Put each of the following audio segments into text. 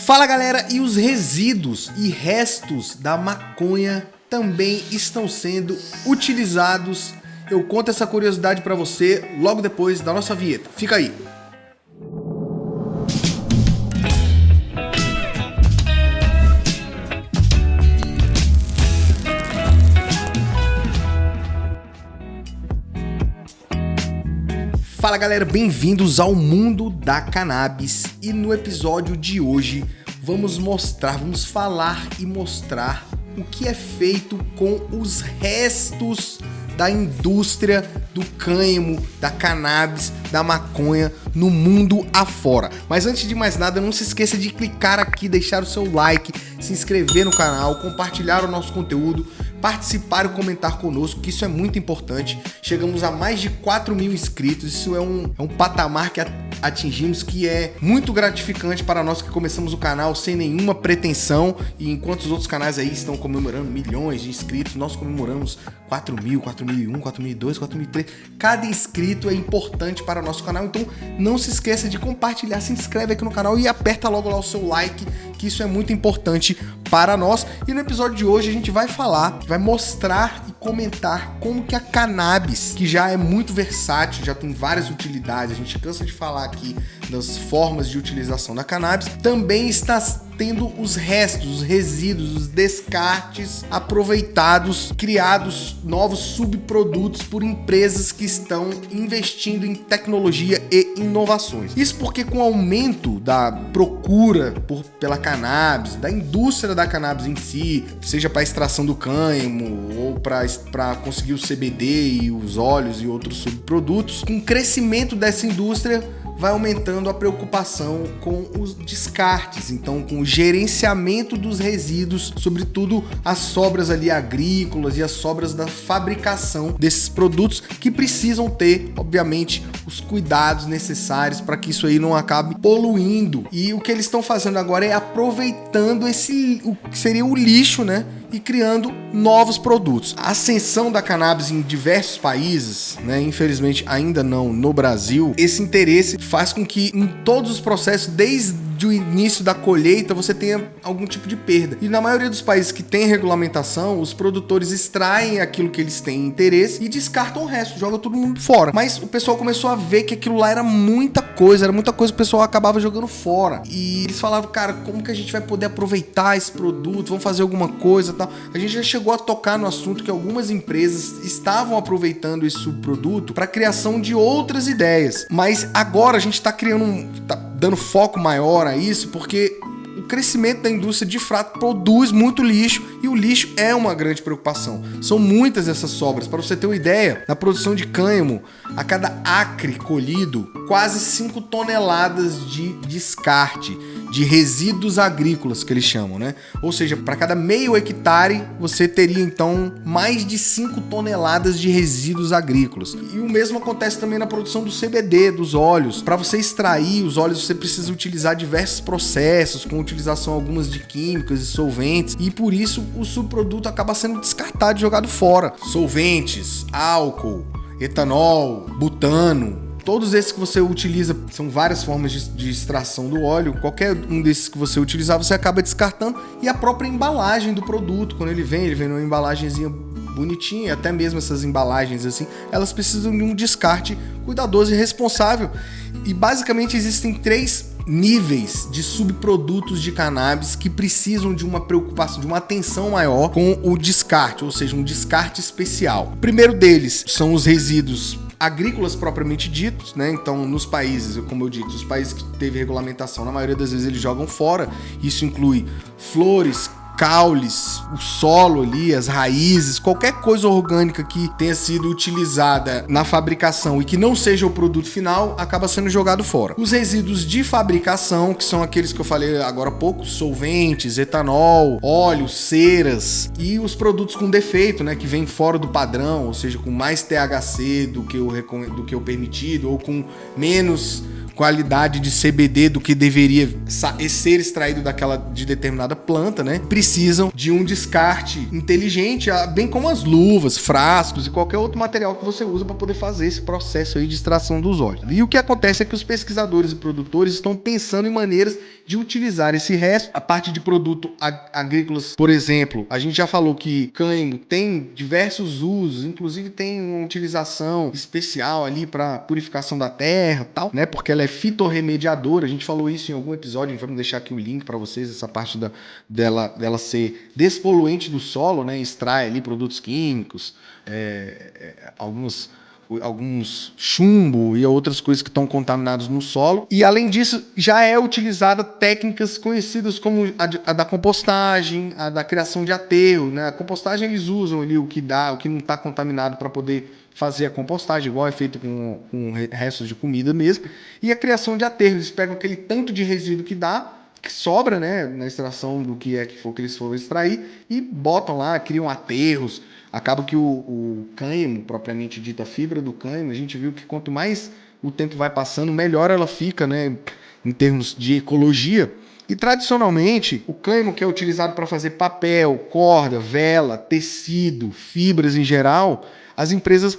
Fala galera, e os resíduos e restos da maconha também estão sendo utilizados. Eu conto essa curiosidade pra você logo depois da nossa vinheta. Fica aí. Fala galera, bem-vindos ao mundo da cannabis e no episódio de hoje vamos falar e mostrar o que é feito com os restos da indústria do cânhamo, da cannabis, da maconha no mundo afora. Mas antes de mais nada, não se esqueça de clicar aqui, deixar o seu like, se inscrever no canal, compartilhar o nosso conteúdo, participar e comentar conosco, que isso é muito importante. Chegamos a mais de 4.000 inscritos, isso é um patamar que atingimos que é muito gratificante para nós que começamos o canal sem nenhuma pretensão, e enquanto os outros canais aí estão comemorando milhões de inscritos, nós comemoramos 4.000, 4.001, 4.002, 4.003. Cada inscrito é importante para o nosso canal, então não se esqueça de compartilhar, se inscreve aqui no canal e aperta logo lá o seu like, que isso é muito importante para nós. E no episódio de hoje a gente vai mostrar e comentar como que a cannabis, que já é muito versátil, já tem várias utilidades, a gente cansa de falar aqui das formas de utilização da cannabis, também está tendo os restos, os resíduos, os descartes aproveitados, criados novos subprodutos por empresas que estão investindo em tecnologia e inovações. Isso porque com o aumento da procura pela cannabis, da indústria da cannabis em si, seja para extração do cânhamo ou para conseguir o CBD e os óleos e outros subprodutos, com o crescimento dessa indústria vai aumentando a preocupação com os descartes, então com o gerenciamento dos resíduos, sobretudo as sobras ali agrícolas e as sobras da fabricação desses produtos, que precisam ter, obviamente, os cuidados necessários para que isso aí não acabe poluindo. E o que eles estão fazendo agora é aproveitando o que seria o lixo, né? E criando novos produtos. A ascensão da cannabis em diversos países, né, infelizmente ainda não no Brasil, esse interesse faz com que em todos os processos, desde o início da colheita, você tenha algum tipo de perda. E na maioria dos países que tem regulamentação, os produtores extraem aquilo que eles têm interesse e descartam o resto, joga todo mundo fora. Mas o pessoal começou a ver que aquilo lá era muita coisa que o pessoal acabava jogando fora. E eles falavam, cara, como que a gente vai poder aproveitar esse produto? Vamos fazer alguma coisa e tal. A gente já chegou a tocar no assunto que algumas empresas estavam aproveitando esse subproduto para a criação de outras ideias. Mas agora a gente está dando foco maior a isso, porque o crescimento da indústria de fato produz muito lixo, e o lixo é uma grande preocupação. São muitas essas sobras. Para você ter uma ideia, na produção de cânhamo, a cada acre colhido, quase 5 toneladas de descarte, de resíduos agrícolas, que eles chamam, né? Ou seja, para cada meio hectare, você teria então mais de 5 toneladas de resíduos agrícolas. E o mesmo acontece também na produção do CBD, dos óleos. Para você extrair os óleos, você precisa utilizar diversos processos, com utilização algumas de químicos e solventes, e por isso o subproduto acaba sendo descartado e jogado fora. Solventes, álcool, etanol, butano, todos esses que você utiliza, são várias formas de extração do óleo. Qualquer um desses que você utilizar, você acaba descartando. E a própria embalagem do produto, quando ele vem numa embalagenzinha bonitinha, até mesmo essas embalagens assim, elas precisam de um descarte cuidadoso e responsável. E basicamente existem 3 níveis de subprodutos de cannabis que precisam de uma preocupação, de uma atenção maior com o descarte, ou seja, um descarte especial. O primeiro deles são os resíduos agrícolas propriamente ditos, né? Então, nos países, como eu disse, os países que teve regulamentação, na maioria das vezes eles jogam fora. Isso inclui flores, caules, o solo ali, as raízes, qualquer coisa orgânica que tenha sido utilizada na fabricação e que não seja o produto final, acaba sendo jogado fora. Os resíduos de fabricação, que são aqueles que eu falei agora há pouco, solventes, etanol, óleo, ceras, e os produtos com defeito, né, que vêm fora do padrão, ou seja, com mais THC do que o permitido, ou com menos qualidade de CBD do que deveria ser extraído de determinada planta, né? Precisam de um descarte inteligente, bem como as luvas, frascos e qualquer outro material que você usa para poder fazer esse processo aí de extração dos óleos. E o que acontece é que os pesquisadores e produtores estão pensando em maneiras de utilizar esse resto, a parte de produtos agrícolas, por exemplo. A gente já falou que cânhamo tem diversos usos, inclusive tem uma utilização especial ali para purificação da terra, tal, né? Porque ela é fitorremediadora. A gente falou isso em algum episódio, a gente vai deixar aqui o link para vocês, essa parte dela ser despoluente do solo, né? Extrai ali produtos químicos, alguns chumbo e outras coisas que estão contaminadas no solo. E além disso, já é utilizada técnicas conhecidas como a da compostagem, a da criação de aterro, né? A compostagem eles usam ali o que não está contaminado para poder fazer a compostagem, igual é feito com restos de comida mesmo. E a criação de aterro, eles pegam aquele tanto de resíduo que sobra, né, na extração do que for que eles foram extrair e botam lá, criam aterros. Acaba que o cânhamo, propriamente dita, a fibra do cânhamo, a gente viu que quanto mais o tempo vai passando, melhor ela fica, né, em termos de ecologia. E tradicionalmente, o cânhamo que é utilizado para fazer papel, corda, vela, tecido, fibras em geral, as empresas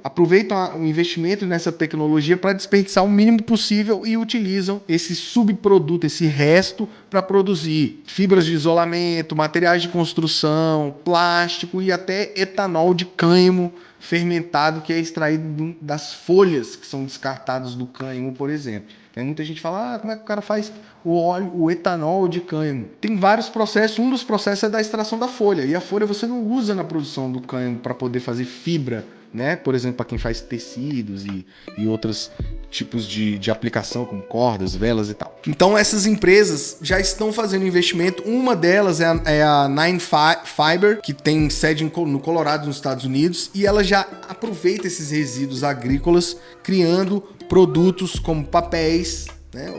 aproveitam o investimento nessa tecnologia para desperdiçar o mínimo possível e utilizam esse subproduto, esse resto, para produzir fibras de isolamento, materiais de construção, plástico e até etanol de cânhamo fermentado que é extraído das folhas que são descartadas do cânhamo, por exemplo. Tem muita gente que fala, como é que o cara faz o etanol de cânhamo? Tem vários processos, um dos processos é da extração da folha, e a folha você não usa na produção do cânhamo para poder fazer fibra, né? Por exemplo, para quem faz tecidos e outros tipos de aplicação, como cordas, velas e tal. Então essas empresas já estão fazendo investimento, uma delas é a Nine Fiber, que tem sede no Colorado, nos Estados Unidos, e ela já aproveita esses resíduos agrícolas, criando produtos como papéis, né?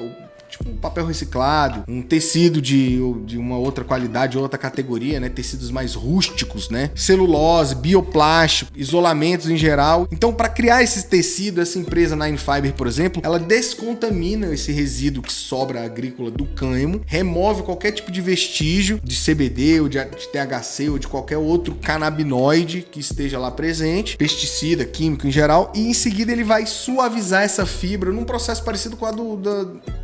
Tipo um papel reciclado, um tecido de uma outra qualidade, outra categoria, né? Tecidos mais rústicos, né? Celulose, bioplástico, isolamentos em geral. Então, para criar esse tecido, essa empresa Nine Fiber, por exemplo, ela descontamina esse resíduo que sobra agrícola do cânhamo, remove qualquer tipo de vestígio de CBD ou de THC ou de qualquer outro canabinoide que esteja lá presente, pesticida, químico em geral, e em seguida ele vai suavizar essa fibra num processo parecido com a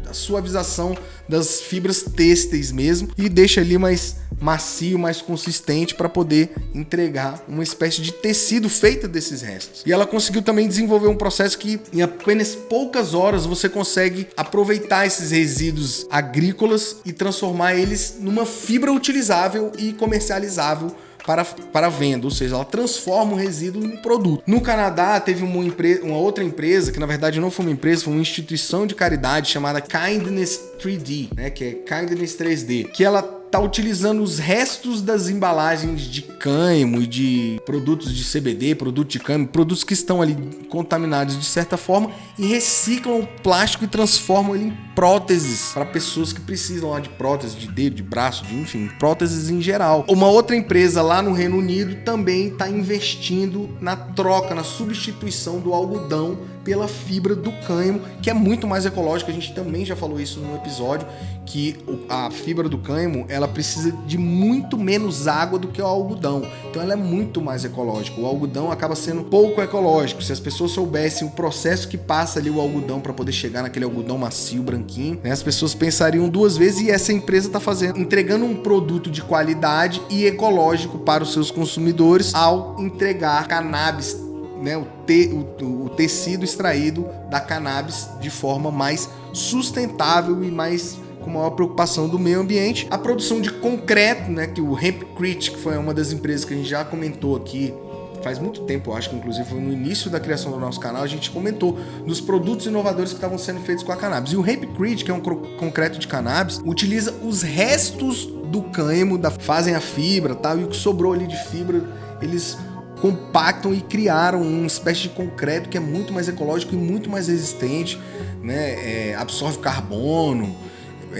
da suavização das fibras têxteis mesmo, e deixa ali mais macio, mais consistente para poder entregar uma espécie de tecido feito desses restos. E ela conseguiu também desenvolver um processo que em apenas poucas horas você consegue aproveitar esses resíduos agrícolas e transformar eles numa fibra utilizável e comercializável para venda, ou seja, ela transforma o resíduo em produto. No Canadá, teve uma outra empresa, que na verdade não foi uma empresa, foi uma instituição de caridade chamada Kindness 3D, né, que é Kindness 3D, que ela está utilizando os restos das embalagens de cânhamo e de produtos de CBD, produto de cânhamo, produtos que estão ali contaminados de certa forma, e reciclam o plástico e transformam ele em próteses para pessoas que precisam lá de próteses de dedo, de braço, enfim, próteses em geral. Uma outra empresa lá no Reino Unido também está investindo na troca, na substituição do algodão pela fibra do cânhamo, que é muito mais ecológica. A gente também já falou isso no episódio, que a fibra do cânhamo ela precisa de muito menos água do que o algodão, então ela é muito mais ecológica. O algodão acaba sendo pouco ecológico. Se as pessoas soubessem o processo que passa ali o algodão para poder chegar naquele algodão macio, branquinho, né, as pessoas pensariam duas vezes. E essa empresa está entregando um produto de qualidade e ecológico para os seus consumidores ao entregar cannabis, né, o tecido extraído da cannabis de forma mais sustentável e mais com maior preocupação do meio ambiente. A produção de concreto, né, que o Hempcrete, que foi uma das empresas que a gente já comentou aqui faz muito tempo, eu acho que inclusive foi no início da criação do nosso canal, a gente comentou dos produtos inovadores que estavam sendo feitos com a cannabis. E o Hempcrete, que é um concreto de cannabis, utiliza os restos do cânhamo, fazem a fibra, tal, e o que sobrou ali de fibra, eles compactam e criaram uma espécie de concreto que é muito mais ecológico e muito mais resistente, né? Absorve carbono,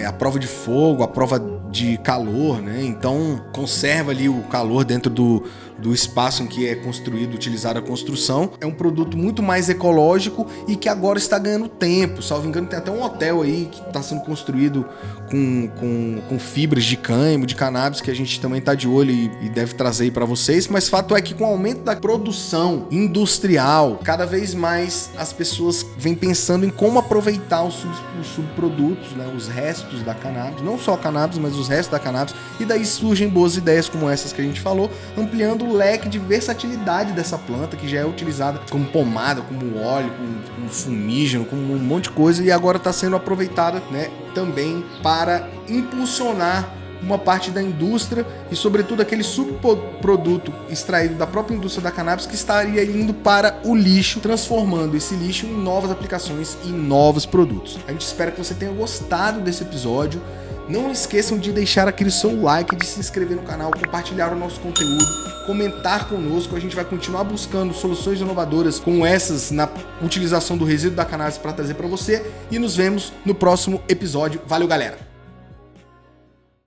a prova de fogo, a prova de calor, né? Então conserva ali o calor dentro do espaço em que é construído, utilizada a construção. É um produto muito mais ecológico e que agora está ganhando tempo. Salvo engano, tem até um hotel aí que está sendo construído com fibras de cânhamo, de cannabis, que a gente também está de olho e deve trazer aí para vocês. Mas fato é que com o aumento da produção industrial, cada vez mais as pessoas vêm pensando em como aproveitar os subprodutos, né, os restos da cannabis, não só a cannabis, mas os restos da cannabis, e daí surgem boas ideias como essas que a gente falou, ampliando o leque de versatilidade dessa planta, que já é utilizada como pomada, como óleo, como fumígeno, como um monte de coisa, e agora está sendo aproveitada, né, também para impulsionar uma parte da indústria e, sobretudo, aquele subproduto extraído da própria indústria da cannabis que estaria indo para o lixo, transformando esse lixo em novas aplicações e novos produtos. A gente espera que você tenha gostado desse episódio. Não esqueçam de deixar aquele seu like, de se inscrever no canal, compartilhar o nosso conteúdo, comentar conosco. A gente vai continuar buscando soluções inovadoras como essas na utilização do resíduo da cannabis para trazer para você. E nos vemos no próximo episódio. Valeu, galera!